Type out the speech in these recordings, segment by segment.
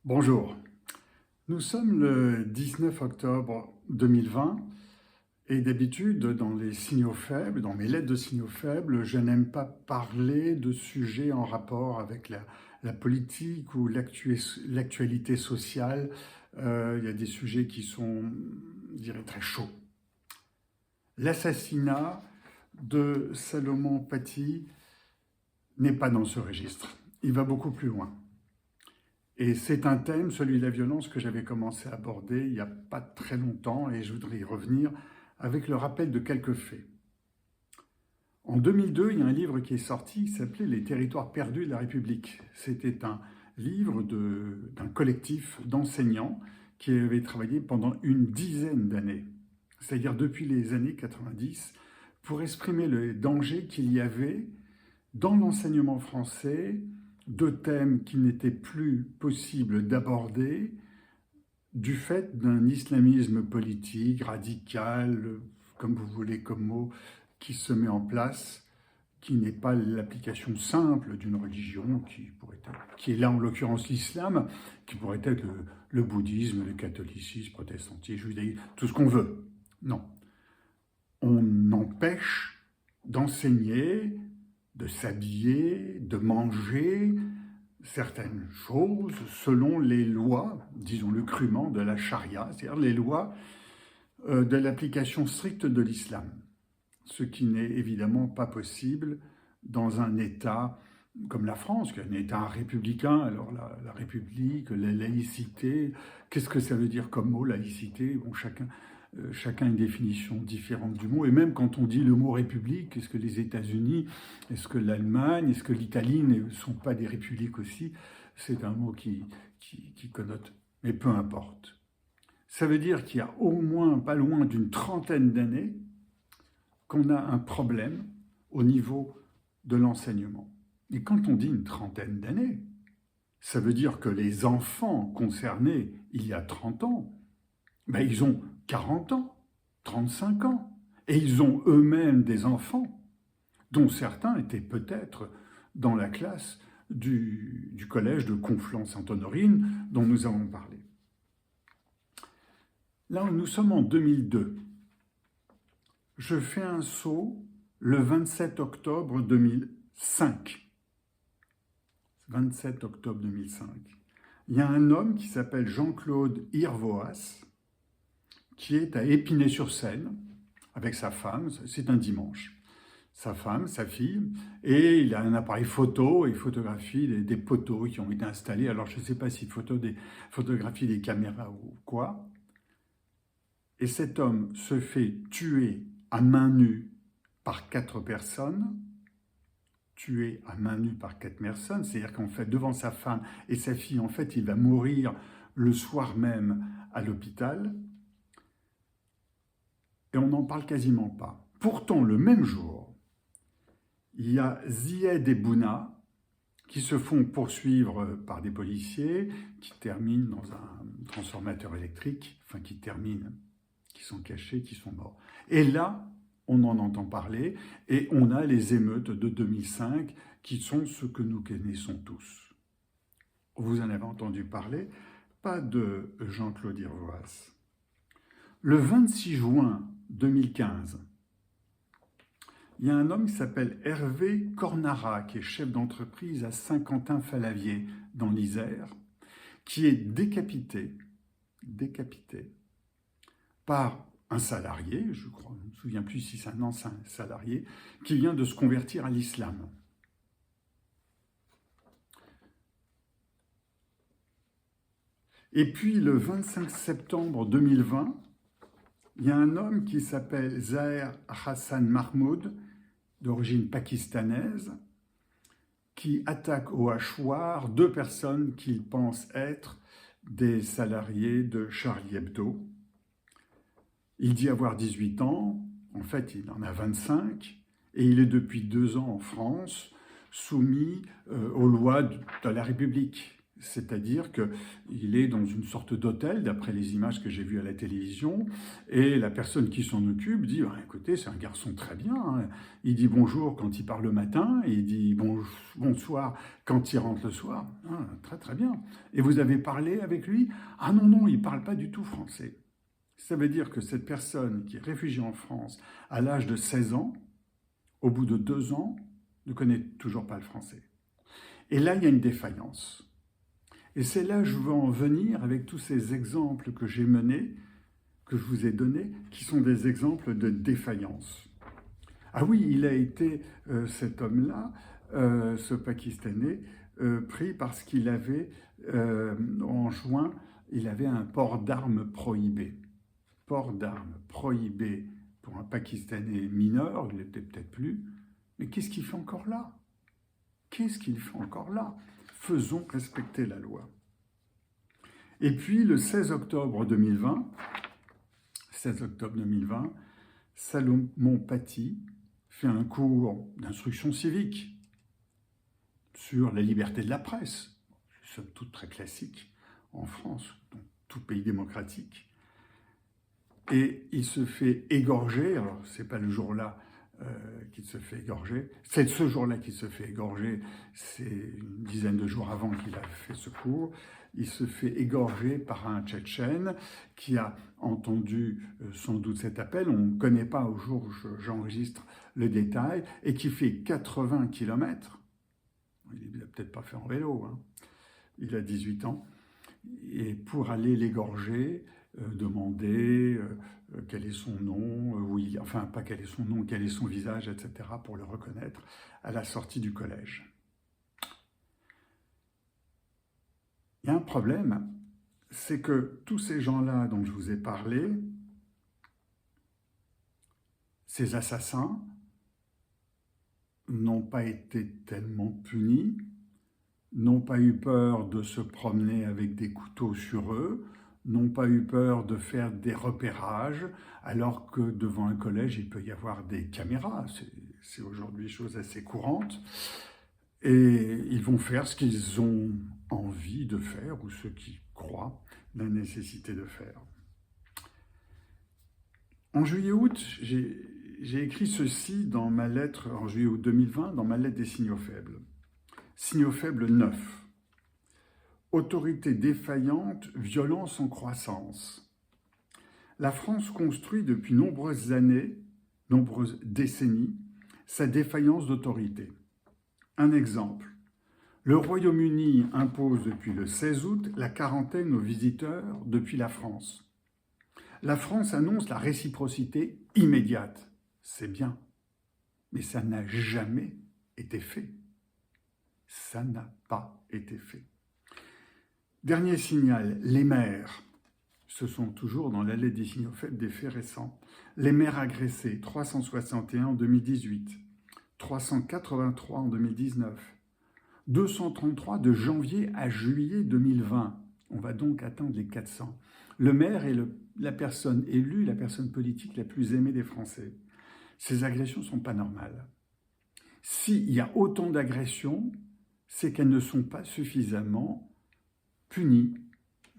Bonjour, nous sommes le 19 octobre 2020 et d'habitude, dans les signaux faibles, dans mes lettres de signaux faibles, je n'aime pas parler de sujets en rapport avec la politique ou l'actualité sociale. Il y a des sujets qui sont, je dirais, très chauds. L'assassinat de Salomon Paty n'est pas dans ce registre. Il va beaucoup plus loin. Et c'est un thème, celui de la violence, que j'avais commencé à aborder il n'y a pas très longtemps et je voudrais y revenir avec le rappel de quelques faits. En 2002, il y a un livre qui est sorti qui s'appelait Les territoires perdus de la République. C'était un livre d'un collectif d'enseignants qui avait travaillé pendant une dizaine d'années, c'est-à-dire depuis les années 90, pour exprimer le danger qu'il y avait dans l'enseignement français de thèmes qu'il n'était plus possible d'aborder du fait d'un islamisme politique, radical, comme vous voulez comme mot, qui se met en place, qui n'est pas l'application simple d'une religion qui est là en l'occurrence l'islam, qui pourrait être le bouddhisme, le catholicisme, le protestantisme, le judaïsme, tout ce qu'on veut. Non. On empêche d'enseigner, de s'habiller, de manger certaines choses selon les lois, disons-le crûment, de la charia, c'est-à-dire les lois de l'application stricte de l'islam, ce qui n'est évidemment pas possible dans un État comme la France, qui est un État républicain. Alors la République, la laïcité, qu'est-ce que ça veut dire comme mot, laïcité? Bon, chacun a une définition différente du mot. Et même quand on dit le mot république, est-ce que les États-Unis, est-ce que l'Allemagne, est-ce que l'Italie ne sont pas des républiques aussi? C'est un mot qui connote, mais peu importe. Ça veut dire qu'il y a au moins pas loin d'une trentaine d'années qu'on a un problème au niveau de l'enseignement. Et quand on dit une trentaine d'années, ça veut dire que les enfants concernés il y a 30 ans, ben ils ont 40 ans, 35 ans, et ils ont eux-mêmes des enfants, dont certains étaient peut-être dans la classe du collège de Conflans-Sainte-Honorine dont nous avons parlé. Là, nous sommes en 2002. Je fais un saut le 27 octobre 2005. 27 octobre 2005. Il y a un homme qui s'appelle Jean-Claude Irvoas, qui est à Épinay-sur-Seine, avec sa femme, c'est un dimanche. Sa femme, sa fille, et il a un appareil photo, il photographie des poteaux qui ont été installés. Alors je ne sais pas s'il photographie des caméras ou quoi. Et cet homme se fait tuer à main nue par 4 personnes, tué à main nue par 4 personnes, c'est-à-dire qu'en fait, devant sa femme et sa fille, en fait, il va mourir le soir même à l'hôpital, et on n'en parle quasiment pas. Pourtant, le même jour, il y a Zied et Bouna qui se font poursuivre par des policiers, qui terminent dans un transformateur électrique, enfin qui sont cachés, qui sont morts. Et là, on en entend parler, et on a les émeutes de 2005, qui sont ce que nous connaissons tous. Vous en avez entendu parler, pas de Jean-Claude Irvoas. Le 26 juin 2015, il y a un homme qui s'appelle Hervé Cornara, qui est chef d'entreprise à Saint-Quentin-Fallavier, dans l'Isère, qui est décapité par un salarié, je crois, je ne me souviens plus si c'est un ancien salarié, qui vient de se convertir à l'islam. Et puis le 25 septembre 2020, il y a un homme qui s'appelle Zaher Hassan Mahmoud, d'origine pakistanaise, qui attaque au hachoir 2 personnes qu'il pense être des salariés de Charlie Hebdo. Il dit avoir 18 ans, en fait il en a 25, et il est depuis 2 ans en France, soumis aux lois de la République. C'est-à-dire qu'il est dans une sorte d'hôtel, d'après les images que j'ai vues à la télévision, et la personne qui s'en occupe dit « Écoutez, c'est un garçon très bien, hein. Il dit bonjour quand il part le matin, et il dit bonsoir quand il rentre le soir. Ah, très très bien. Et vous avez parlé avec lui? Ah non, non, il ne parle pas du tout français. » Ça veut dire que cette personne qui est réfugiée en France à l'âge de 16 ans, au bout de 2 ans, ne connaît toujours pas le français. Et là, il y a une défaillance. Et c'est là que je veux en venir avec tous ces exemples que j'ai menés, que je vous ai donnés, qui sont des exemples de défaillance. Ah oui, il a été, cet homme-là, ce Pakistanais, pris parce qu'il avait, en juin, il avait un port d'armes prohibé. Port d'armes prohibé pour un Pakistanais mineur, il n'était peut-être plus, mais qu'est-ce qu'il fait encore là? Qu'est-ce qu'il fait encore là? Faisons respecter la loi. Et puis, le 16 octobre 2020, Salomon Paty fait un cours d'instruction civique sur la liberté de la presse, somme toute très classique en France, dans tout pays démocratique. Et il se fait égorger, alors c'est pas le jour-là qu'il se fait égorger, c'est ce jour-là qu'il se fait égorger, c'est une dizaine de jours avant qu'il a fait ce cours. Il se fait égorger par un Tchétchène qui a entendu sans doute cet appel, on ne connaît pas au jour où j'enregistre le détail, et qui fait 80 km. Il ne l'a peut-être pas fait en vélo, hein. Il a 18 ans, et pour aller l'égorger, demander quel est son nom, oui, enfin pas quel est son nom, quel est son visage, etc., pour le reconnaître à la sortie du collège. Il y a un problème, c'est que tous ces gens-là dont je vous ai parlé, ces assassins, n'ont pas été tellement punis, n'ont pas eu peur de se promener avec des couteaux sur eux, n'ont pas eu peur de faire des repérages, alors que devant un collège, il peut y avoir des caméras. C'est aujourd'hui chose assez courante. Et ils vont faire ce qu'ils ont envie de faire, ou ce qu'ils croient la nécessité de faire. En juillet-août, j'ai écrit ceci dans ma lettre, en juillet-août 2020, dans ma lettre des signaux faibles. Signaux faibles 9. Autorité défaillante, violence en croissance. La France construit depuis nombreuses années, nombreuses décennies, sa défaillance d'autorité. Un exemple. Le Royaume-Uni impose depuis le 16 août la quarantaine aux visiteurs depuis la France. La France annonce la réciprocité immédiate. C'est bien, mais ça n'a jamais été fait. Ça n'a pas été fait. Dernier signal, les maires. Ce sont toujours dans la lettre des signaux faibles des faits récents. Les maires agressés, 361 en 2018, 383 en 2019, 233 de janvier à juillet 2020. On va donc atteindre les 400. Le maire est la personne élue, la personne politique la plus aimée des Français. Ces agressions ne sont pas normales. S'il y a autant d'agressions, c'est qu'elles ne sont pas suffisamment punies.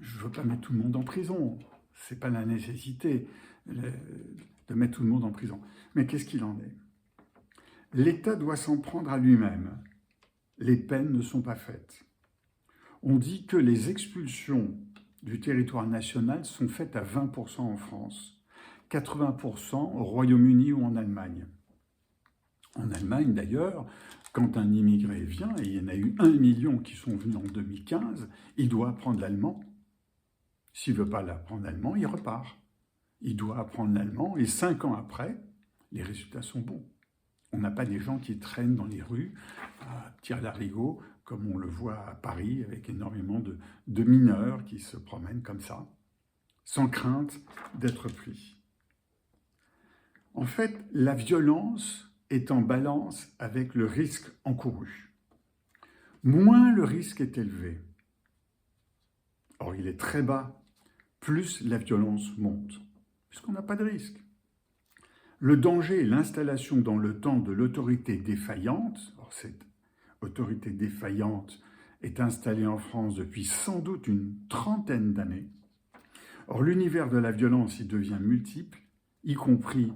Je ne veux pas mettre tout le monde en prison. Ce n'est pas la nécessité de mettre tout le monde en prison. Mais qu'est-ce qu'il en est? L'État doit s'en prendre à lui-même. Les peines ne sont pas faites. On dit que les expulsions du territoire national sont faites à 20% en France, 80% au Royaume-Uni ou en Allemagne. En Allemagne, d'ailleurs, quand un immigré vient, et il y en a eu 1 million qui sont venus en 2015, il doit apprendre l'allemand. S'il ne veut pas apprendre l'allemand, il repart. Il doit apprendre l'allemand, et 5 ans après, les résultats sont bons. On n'a pas des gens qui traînent dans les rues à tire-larigot, comme on le voit à Paris, avec énormément de mineurs qui se promènent comme ça, sans crainte d'être pris. En fait, la violence est en balance avec le risque encouru. Moins le risque est élevé, or il est très bas, plus la violence monte, puisqu'on n'a pas de risque. Le danger est l'installation dans le temps de l'autorité défaillante. Or, cette autorité défaillante est installé en France depuis sans doute une trentaine d'années. Or, l'univers de la violence y devient multiple, y compris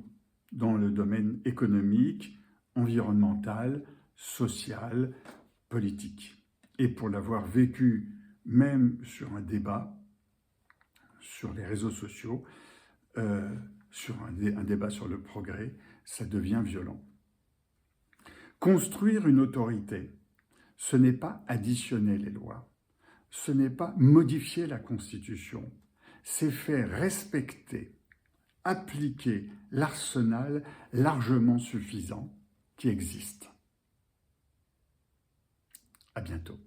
dans le domaine économique, environnemental, social, politique. Et pour l'avoir vécu même sur un débat, sur les réseaux sociaux, sur un débat sur le progrès, ça devient violent. Construire une autorité, ce n'est pas additionner les lois, ce n'est pas modifier la Constitution, c'est faire respecter, appliquer l'arsenal largement suffisant qui existe. À bientôt.